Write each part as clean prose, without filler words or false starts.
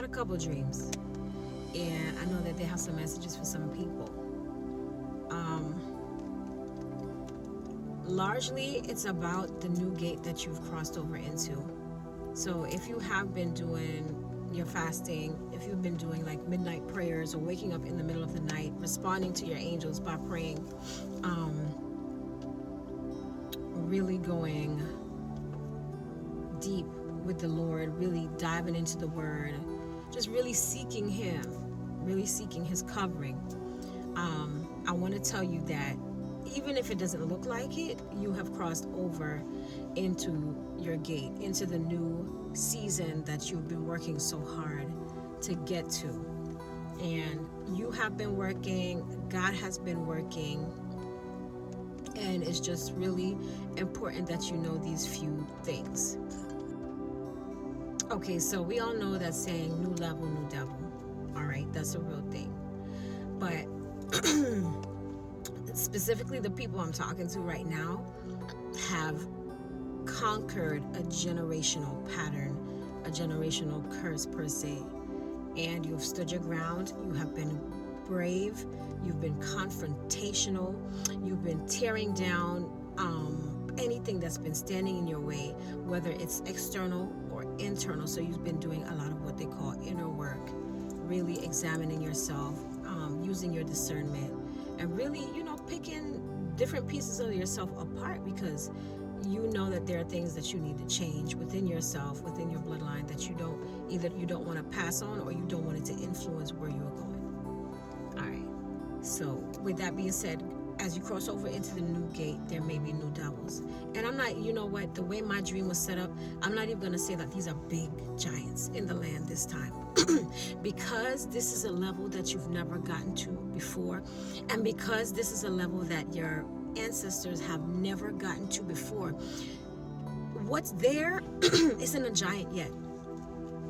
had a couple dreams, and I know that they have some messages for some people. Largely, it's about the new gate that you've crossed over into. So if you have been doing your fasting, if you've been doing like midnight prayers or waking up in the middle of the night, responding to your angels by praying, really going deep with the Lord, really diving into the Word, just really seeking Him, really seeking His covering. I want to tell you that even if it doesn't look like it, you have crossed over into your gate, into the new season that you've been working so hard to get to. And you have been working, God has been working, and it's just really important that you know these few things. Okay, so we all know that saying, new level, new devil. All right, that's a real thing. But specifically the people I'm talking to right now have conquered a generational pattern, a generational curse per se. And you've stood your ground, you have been brave, you've been confrontational, you've been tearing down anything that's been standing in your way, whether it's external or internal. So you've been doing a lot of what they call inner work, really examining yourself, using your discernment, and really, picking different pieces of yourself apart, because you know that there are things that you need to change within yourself, within your bloodline, that you don't want to pass on, or you don't want it to influence where you're going. All right. So with that being said, as you cross over into the new gate, there may be new devils. And I'm not, the way my dream was set up, I'm not even going to say that these are big giants in the land this time. Because this is a level that you've never gotten to before, and because this is a level that your ancestors have never gotten to before, what's there isn't a giant yet.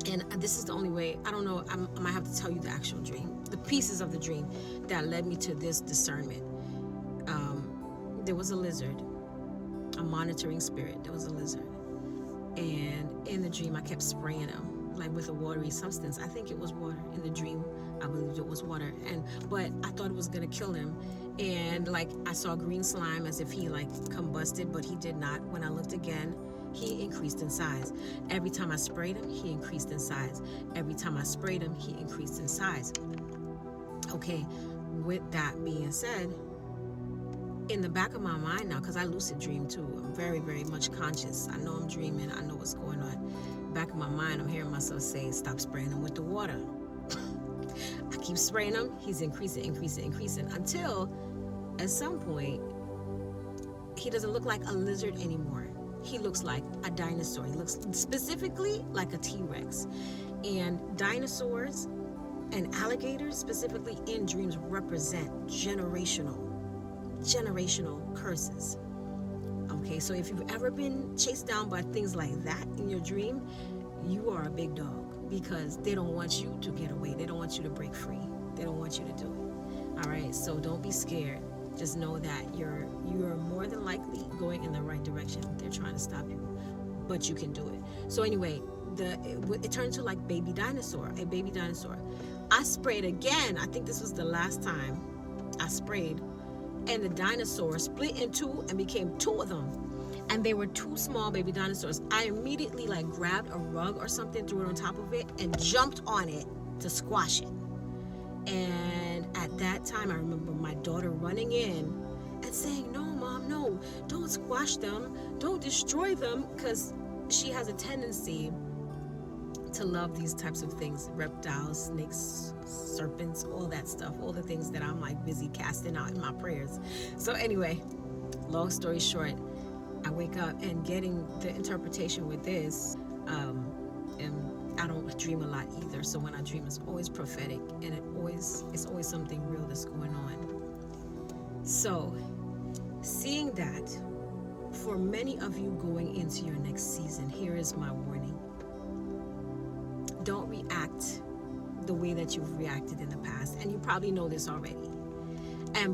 And this is the only way, I don't know, I might have to tell you the actual dream, the pieces of the dream that led me to this discernment. There was a lizard, a monitoring spirit. There was a lizard. And in the dream, I kept spraying him, like with a watery substance. I think it was water. In the dream, I believed it was water. But I thought it was going to kill him. And I saw green slime as if he combusted, but he did not. When I looked again, he increased in size. Every time I sprayed him, he increased in size. Every time I sprayed him, he increased in size. Okay, with that being said, in the back of my mind now, because I lucid dream too, I'm very, very much conscious. I know I'm dreaming. I know what's going on. Back of my mind, I'm hearing myself say, stop spraying him with the water. I keep spraying him. He's increasing, until at some point, he doesn't look like a lizard anymore. He looks like a dinosaur. He looks specifically like a T-Rex. And dinosaurs and alligators, specifically in dreams, represent generational curses. Okay, so if you've ever been chased down by things like that in your dream, you are a big dog, because they don't want you to get away. They don't want you to break free. They don't want you to do it. All right, so don't be scared. Just know that you're more than likely going in the right direction. They're trying to stop you, but you can do it. So anyway, it turned to like a baby dinosaur. I sprayed again. I think this was the last time I sprayed, and the dinosaur split in two and became two of them. And they were two small baby dinosaurs. I immediately grabbed a rug or something, threw it on top of it, and jumped on it to squash it. And at that time, I remember my daughter running in and saying, "No, Mom, no, don't squash them, don't destroy them," because she has a tendency to love these types of things: reptiles, snakes, serpents, all that stuff, all the things that I'm busy casting out in my prayers. So anyway, long story short, I wake up and getting the interpretation with this, and I don't dream a lot either. So when I dream, it's always prophetic, and it's always something real that's going on. So seeing that, for many of you going into your next season, here is my warning. Don't react the way that you've reacted in the past, and you probably know this already.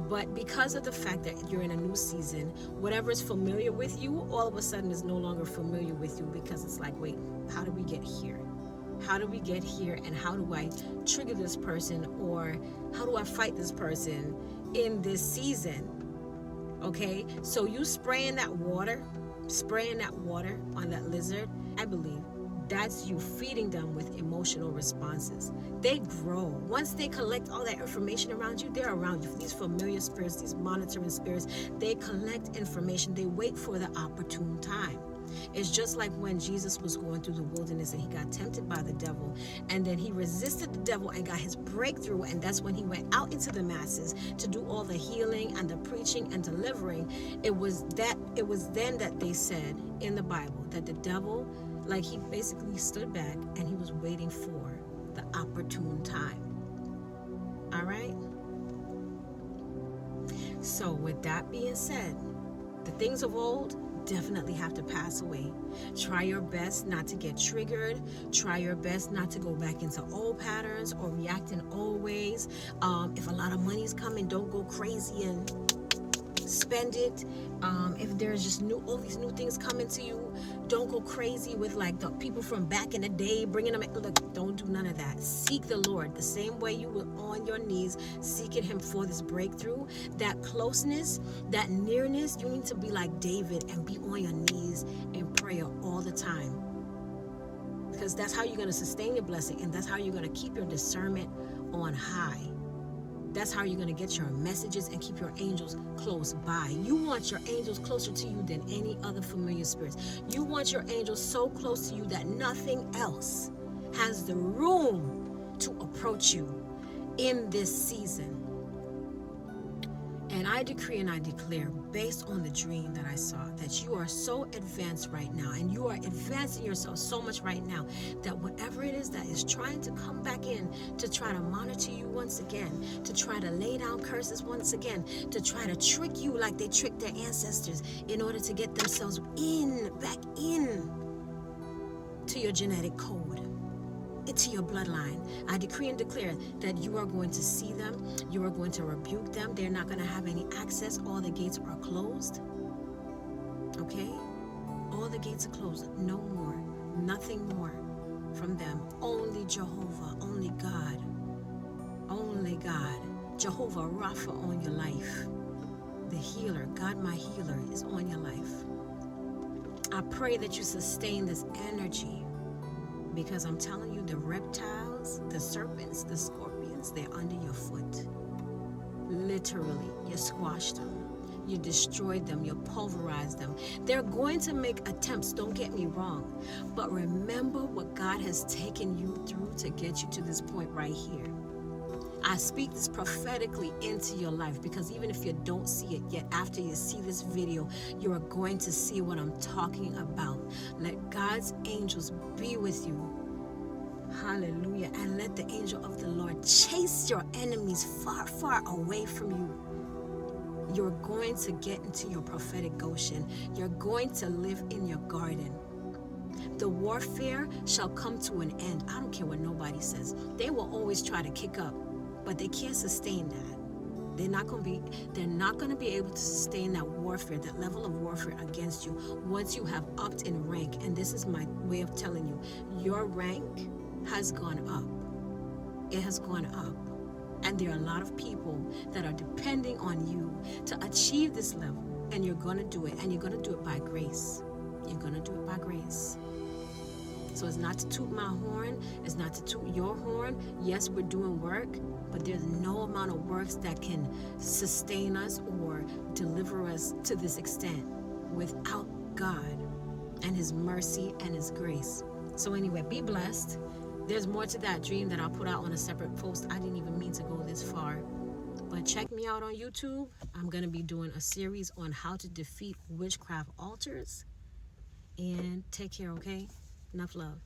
But because of the fact that you're in a new season, whatever is familiar with you, all of a sudden is no longer familiar with you, because it's like, wait, how did we get here? How do we get here, and how do I trigger this person, or how do I fight this person in this season? Okay, so you spraying that water on that lizard, I believe that's you feeding them with emotional responses. They grow. Once they collect all that information around you, they're around you. These familiar spirits, these monitoring spirits, they collect information. They wait for the opportune time. It's just like when Jesus was going through the wilderness and he got tempted by the devil, and then he resisted the devil and got his breakthrough, and that's when he went out into the masses to do all the healing and the preaching and delivering. It was then that they said in the Bible that the devil, like, he basically stood back and he was waiting for the opportune time. All right? So with that being said, the things of old definitely have to pass away. Try your best not to get triggered. Try your best not to go back into old patterns or react in old ways. If a lot of money's coming, don't go crazy and spend it. If there's just all these new things coming to you, don't go crazy with like the people from back in the day, bringing them. Look, don't do none of that. Seek the Lord the same way you were on your knees seeking him for this breakthrough, that closeness, that nearness. You need to be like David and be on your knees in prayer all the time, because that's how you're going to sustain your blessing, and that's how you're going to keep your discernment on high. That's how you're going to get your messages and keep your angels close by. You want your angels closer to you than any other familiar spirits. You want your angels so close to you that nothing else has the room to approach you in this season. And I decree and I declare, based on the dream that I saw, that you are so advanced right now, and you are advancing yourself so much right now, that whatever it is that is trying to come back in to try to monitor you once again, to try to lay down curses once again, to try to trick you like they tricked their ancestors in order to get themselves back in to your genetic code, into your bloodline. I decree and declare that you are going to see them. You are going to rebuke them. They're not going to have any access. All the gates are closed. Okay? All the gates are closed. No more. Nothing more from them. Only Jehovah. Only God. Only God. Jehovah Rapha on your life. The healer, God my healer, is on your life. I pray that you sustain this energy, because I'm telling you, the reptiles, the serpents, the scorpions, they're under your foot. Literally, you squashed them. You destroyed them. You pulverized them. They're going to make attempts, don't get me wrong. But remember what God has taken you through to get you to this point right here. I speak this prophetically into your life, because even if you don't see it yet, after you see this video, you are going to see what I'm talking about. Let God's angels be with you. Hallelujah. And let the angel of the Lord chase your enemies far, far away from you. You're going to get into your prophetic Goshen. You're going to live in your garden. The warfare shall come to an end. I don't care what nobody says. They will always try to kick up, but they can't sustain that. They're not going to be able to sustain that warfare, that level of warfare against you, once you have upped in rank. And this is my way of telling you, your rank has gone up. It has gone up. And there are a lot of people that are depending on you to achieve this level. And you're going to do it. And you're going to do it by grace. You're going to do it by grace. So it's not to toot my horn. It's not to toot your horn. Yes, we're doing work, but there's no amount of works that can sustain us or deliver us to this extent without God and his mercy and his grace. So anyway, be blessed. There's more to that dream that I'll put out on a separate post. I didn't even mean to go this far. But check me out on YouTube. I'm going to be doing a series on how to defeat witchcraft altars. And take care, okay? Enough love.